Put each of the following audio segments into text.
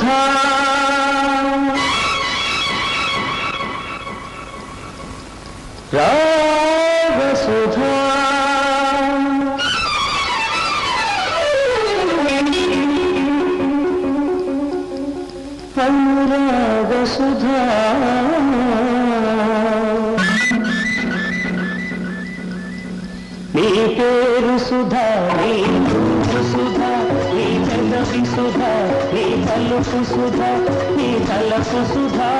సుధా రాగ సుధా అనురాగ సుధా నీ పేరు సుధా నీ రూపు సుధా నీ పెదవి సుధా నీ పలుకు సుధా నీ తలకు సుధా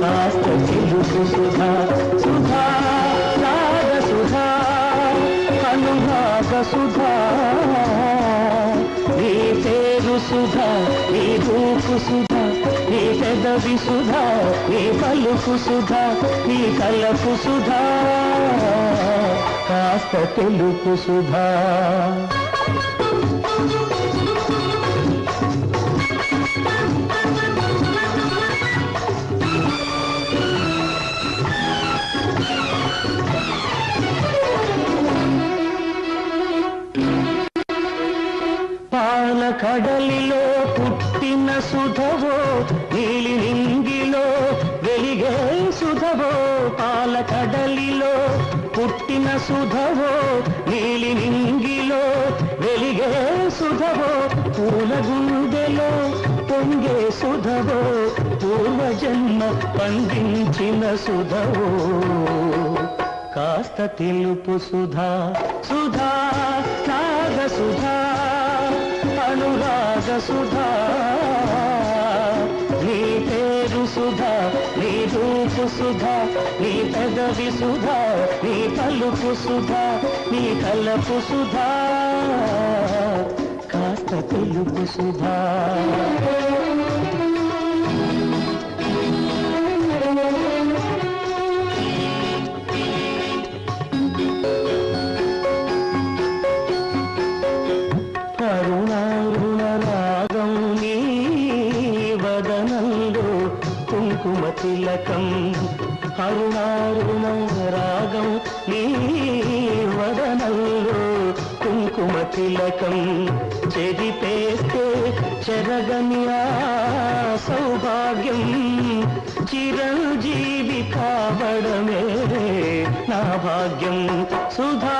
కాస్త తెలుగు సుధా సుధా రాగ సుధా అనురాగ సుధా నీ పేరు సుధా నీ రూపు సుధా నీ పెదవి సుధా నీ పలుకు సుధా నీ తలకు సుధా కాస్త తెలుగు సుధా కడలిలో పుట్టిన సుధవో నీలి నింగిలో వెలిగే సుధవో పాల కడలిలో పుట్టిన సుధవో నీలి నింగిలో వెలిగే సుధవో పూల గుండెలో పొంగే సుధవో పూర్వజన్మ పండించిన సుధవో కాస్త తెలుపు సుధా సుధా నాగ సుధా అనురాగ సుధా నీ పేరు సుధా నీ రూపు సుధా నీ పెదవి సుధా నీ పలుకు సుధా నీ కలపు సుధా కాస్త తెలుపు సుధా తిలకం అరుణారుణ రాగం నీ వదనంలో కుంకుమ తిలకం చెరిపేస్తే చెరగని సౌభాగ్యం చిరంజీవి కావడమే నా భాగ్యం సుధా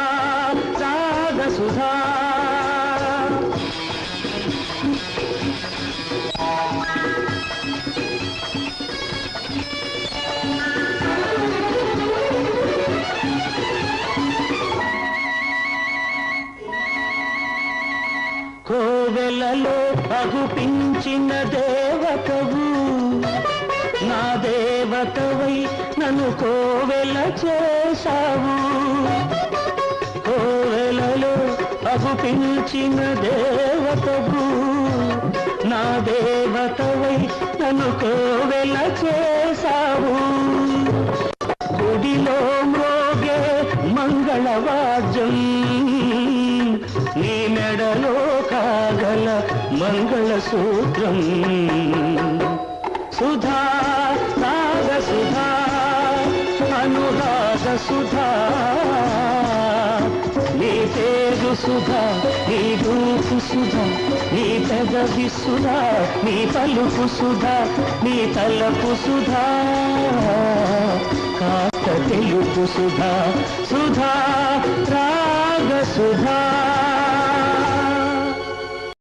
రాగ సుధా కోవెలలో అగుపించిన దేవతవు నా దేవతవై నన్ను కోవెల చేశావు కోవెలలో అగుపించిన దేవతవు నా దేవతవై నన్ను కోవెల చేశావు గుడిలో మ్రోగే మంగళవాద్యం నీ మెడలో కాగల మంగళసూత్రం సుధా రాగ సుధా అనురాగ సుధా నీ పేరు సుధా నీ రూపు సుధా నీ పెదవి సుధా నీ పలుకు సుధా నీ తలకు సుధా కాస్త తెలుపు సుధా సుధా రాగ సుధా